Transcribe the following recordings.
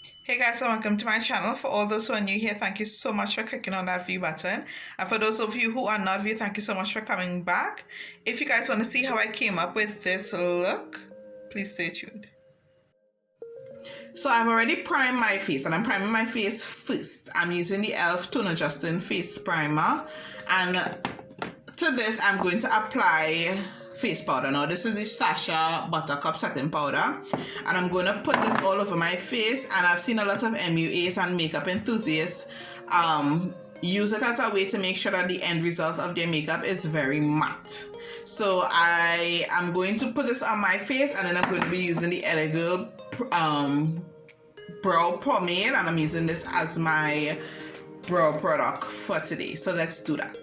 Hey guys, and welcome to my channel. For all those who are new here, thank you so much for clicking on that view button. And for those of you who are not view, thank you so much for coming back. If you guys want to see how I came up with this look, please stay tuned. So I've already primed my face, and I'm priming my face first. I'm using the e.l.f. Tone Adjusting Face Primer, and to this I'm going to apply face powder. Now this is the Sasha Buttercup Setting Powder, and I'm going to put this all over my face. And I've seen a lot of MUAs and makeup enthusiasts use it as a way to make sure that the end result of their makeup is very matte. So I am going to put this on my face, and then I'm going to be using the Elegant brow pomade, and I'm using this as my brow product for today. So let's do that.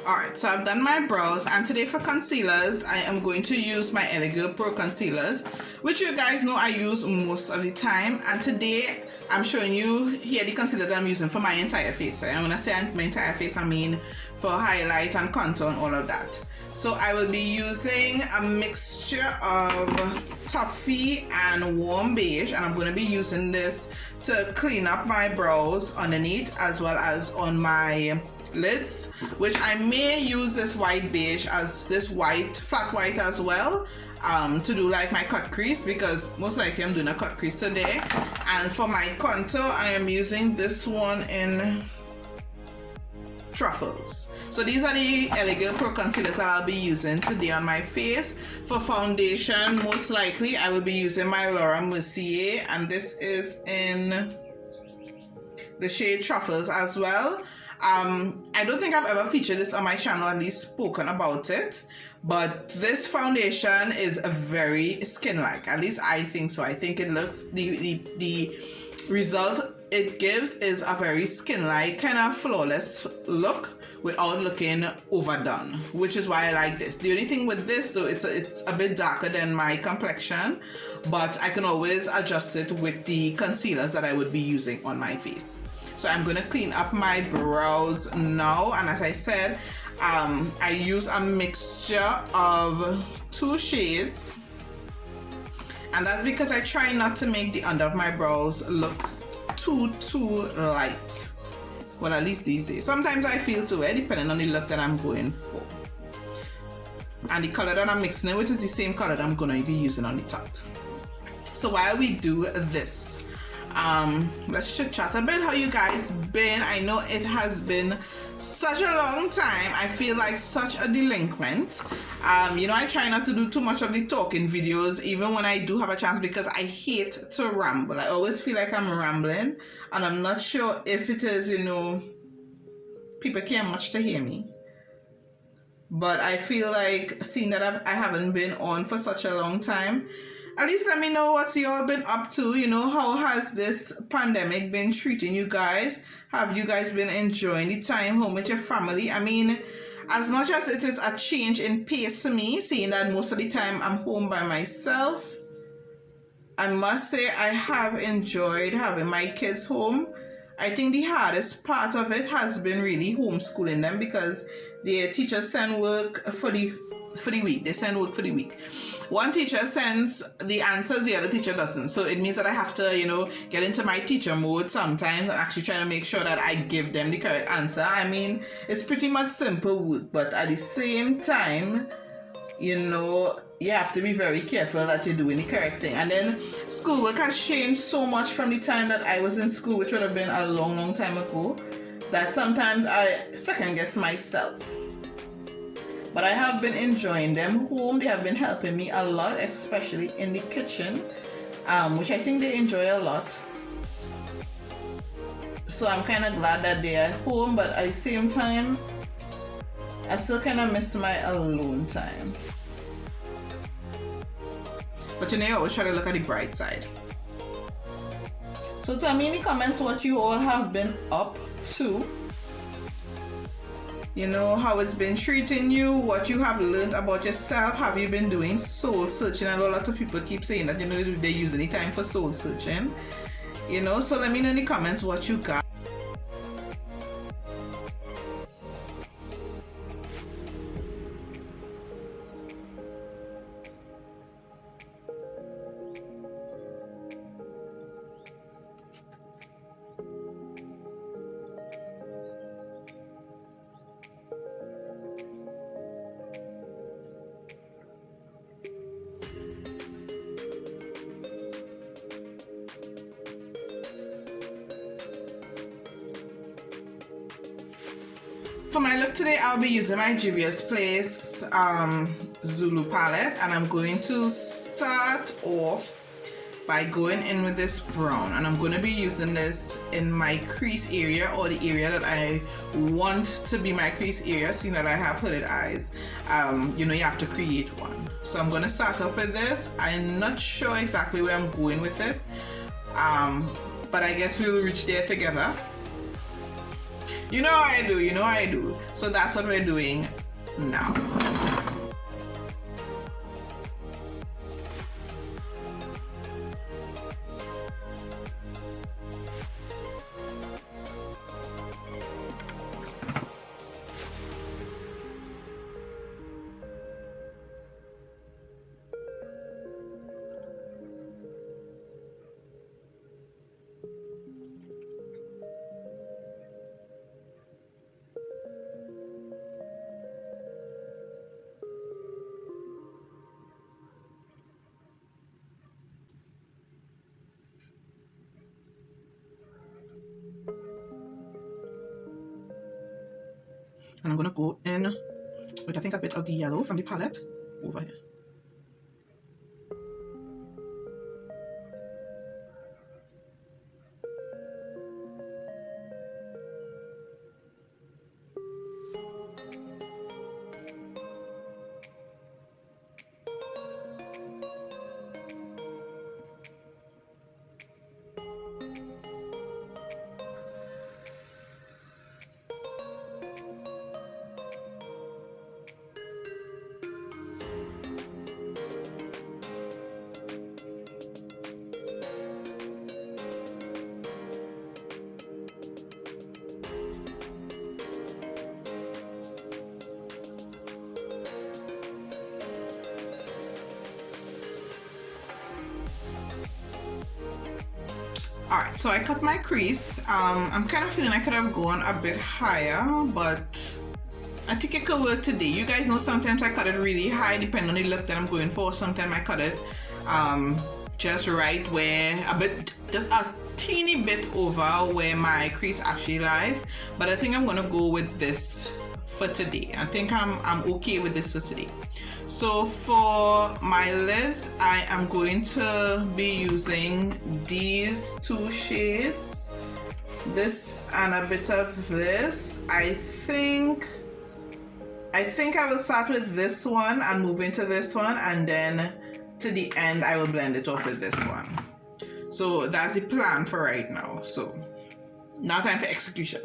Alright, so I've done my brows, and today for concealers, I am going to use my Elegant Pro concealers, which you guys know I use most of the time. And today I'm showing you here the concealer that I'm using for my entire face. So I'm going to say my entire face, I mean for highlight and contour and all of that. So I will be using a mixture of toffee and warm beige, and I'm going to be using this to clean up my brows underneath as well as on my lids, which I may use this white beige as this white, flat white as well, to do like my cut crease, because most likely I'm doing a cut crease today. And for my contour, I am using this one in Truffles. So these are the Elegant Pro concealers that I'll be using today on my face. For foundation, most likely I will be using my Laura Mercier, and this is in the shade Truffles as well. I don't think I've ever featured this on my channel, at least spoken about it, but this foundation is a very skin-like. At least I think so. I think it looks, the result it gives is a very skin-like, kind of flawless look without looking overdone, which is why I like this. The only thing with this though, it's a bit darker than my complexion, but I can always adjust it with the concealers that I would be using on my face. So I'm going to clean up my brows now, and as I said, I use a mixture of two shades, and that's because I try not to make the under of my brows look too light. Well, at least these days. Sometimes I feel to it, depending on the look that I'm going for. And the color that I'm mixing it with is the same color that I'm going to be using on the top. So while we do this, let's chit chat a bit. How you guys been? I know it has been such a long time. I feel like such a delinquent. You know, I try not to do too much of the talking videos, even when I do have a chance, because I hate to ramble. I always feel like I'm rambling, and I'm not sure if it is, you know, people care much to hear me. But I feel like, seeing that I haven't been on for such a long time, at least let me know what you all been up to. You know, how has this pandemic been treating you guys? Have you guys been enjoying the time home with your family? I mean, as much as it is a change in pace for me, seeing that most of the time I'm home by myself, I must say I have enjoyed having my kids home. I think the hardest part of it has been really homeschooling them, because the teachers send work for the week. They send work for the week. One teacher sends the answers, the other teacher doesn't. So it means that I have to, you know, get into my teacher mode sometimes and actually try to make sure that I give them the correct answer. I mean, it's pretty much simple work, but at the same time, you know, you have to be very careful that you're doing the correct thing. And then schoolwork has changed so much from the time that I was in school, which would have been a long time ago, that sometimes I second guess myself. But I have been enjoying them home. They have been helping me a lot, especially in the kitchen, which I think they enjoy a lot. So I'm kind of glad that they are home, but at the same time, I still kind of miss my alone time. But you know, you always try to look at the bright side. So tell me in the comments what you all have been up to. You know, how it's been treating you, what you have learned about yourself. Have you been doing soul searching? I know a lot of people keep saying that, you know, they use any time for soul searching. You know, so let me know in the comments what you got. For my look today, I'll be using my Juvia'S Place Zulu palette, and I'm going to start off by going in with this brown, and I'm going to be using this in my crease area, or the area that I want to be my crease area, seeing that I have hooded eyes. You know, you have to create one. So I'm going to start off with this. I'm not sure exactly where I'm going with it, but I guess we'll reach there together. You know I do, you know I do. So that's what we're doing now. And I'm going to go in with, I think, a bit of the yellow from the palette over here. Alright, so I cut my crease. I'm kind of feeling I could have gone a bit higher, but I think it could work today. You guys know sometimes I cut it really high depending on the look that I'm going for. Sometimes I cut it just right where, just a teeny bit over where my crease actually lies. But I think I'm going to go with this for today. I think I'm okay with this for today. So for my lids, I am going to be using these two shades, this and a bit of this. I think I will start with this one and move into this one, and then to the end I will blend it off with this one. So that's the plan for right now. So now time for execution.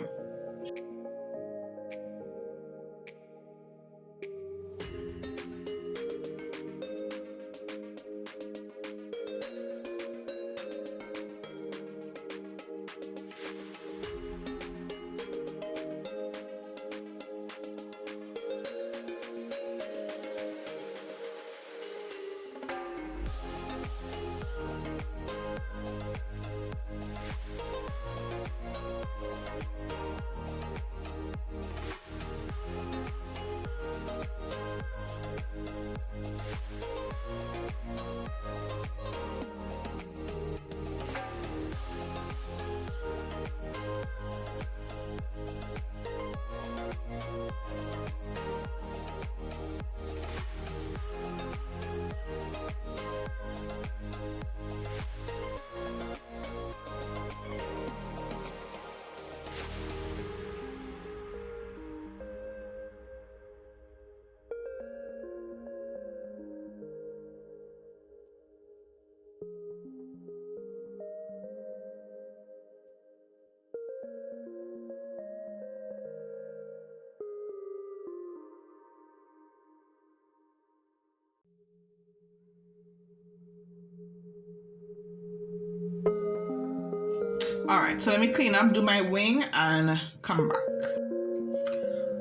Alright, so let me clean up, do my wing, and come back.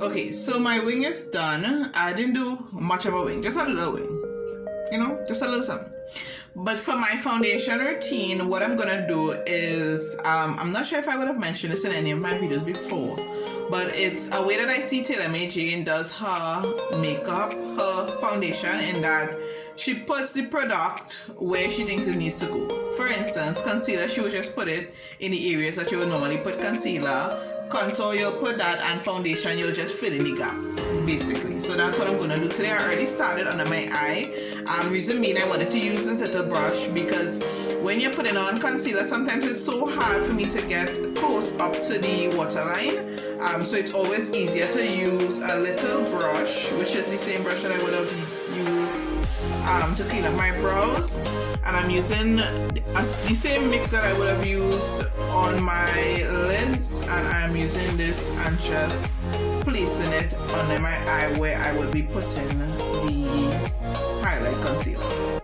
Okay, so my wing is done. I didn't do much of a wing, just a little wing. You know, just a little something. But for my foundation routine, what I'm gonna do is, I'm not sure if I would have mentioned this in any of my videos before, but it's a way that I see Taylor Made Jane does her makeup, her foundation, in that she puts the product where she thinks it needs to go. For instance, concealer, she would just put it in the areas that you would normally put concealer. contour, you'll put that, and foundation, you'll just fill in the gap, basically. So that's what I'm going to do today. I already started under my eye. Reason being, I wanted to use this little brush because when you're putting on concealer, sometimes it's so hard for me to get close up to the waterline. So it's always easier to use a little brush, which is the same brush that I would have used to clean up my brows. And I'm using the same mix that I would have used on my lids, and I'm using this and just placing it under my eye where I will be putting the highlight concealer.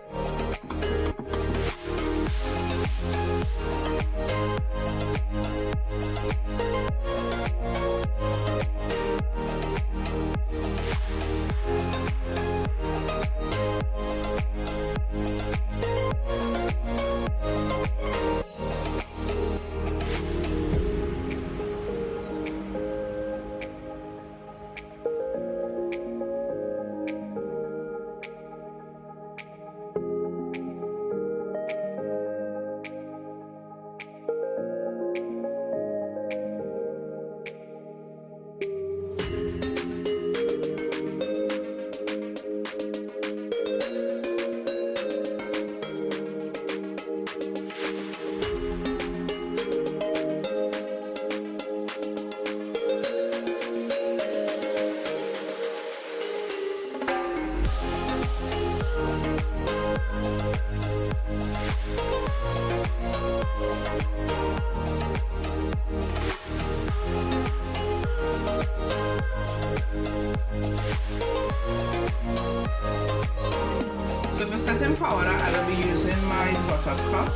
So for setting powder, I will be using my Buttercup,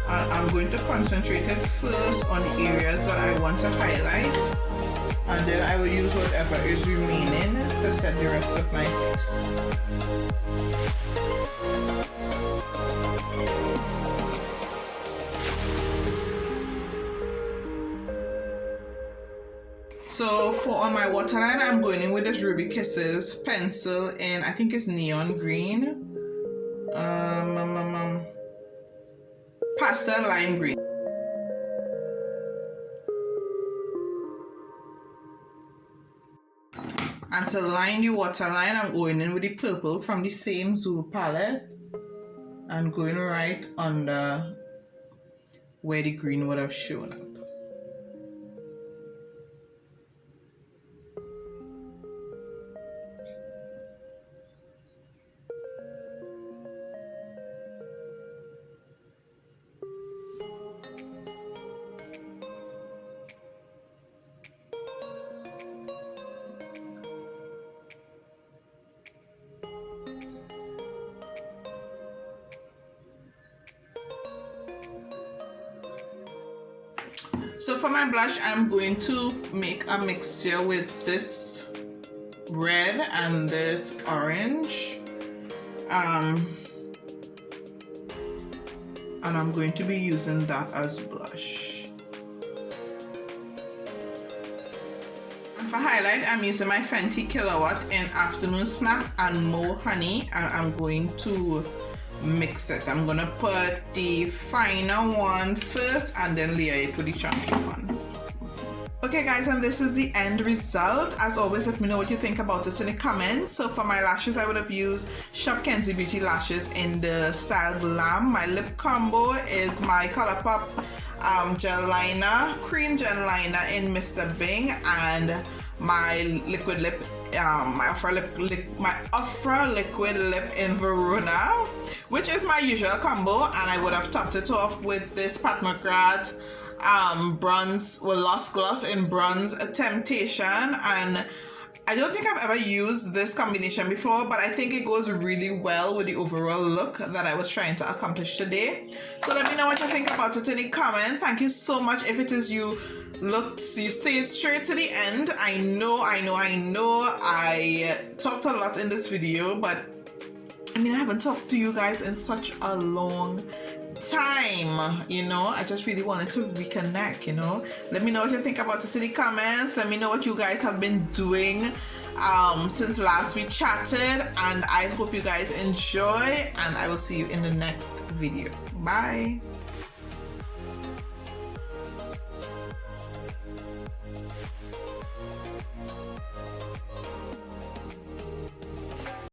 and I'm going to concentrate it first on the areas that I want to highlight, and then I will use whatever is remaining to set the rest of my face. So for on my waterline, I'm going in with this Ruby Kisses pencil in, I think it's neon green, pastel lime green. And to line the waterline, I'm going in with the purple from the same Zoom palette and going right under where the green would have shown up. So for my blush, I'm going to make a mixture with this red and this orange. And I'm going to be using that as blush. And for highlight, I'm using my Fenty Kilowatt in Afternoon Snack and More Honey, and I'm going to mix it. I'm gonna put the finer one first and then layer it with the chunky one. Okay guys, and this is the end result. As always, let me know what you think about it in the comments. So for my lashes, I would have used Shop Kenzie Beauty lashes in the style Glam. My lip combo is my Colourpop gel liner, cream gel liner in Mr. Bing, and my liquid lip, my Ofra liquid lip in Verona, which is my usual combo, and I would have topped it off with this Pat McGrath bronze, well, Lost Gloss in Bronze Temptation. And I don't think I've ever used this combination before, but I think it goes really well with the overall look that I was trying to accomplish today. So let me know what you think about it in the comments. Thank you so much. If it is you stayed straight to the end. I know I talked a lot in this video, but I mean, I haven't talked to you guys in such a long time, you know. I just really wanted to reconnect, you know. Let me know what you think about it in the comments. Let me know what you guys have been doing since last we chatted, and I hope you guys enjoy, and I will see you in the next video. Bye.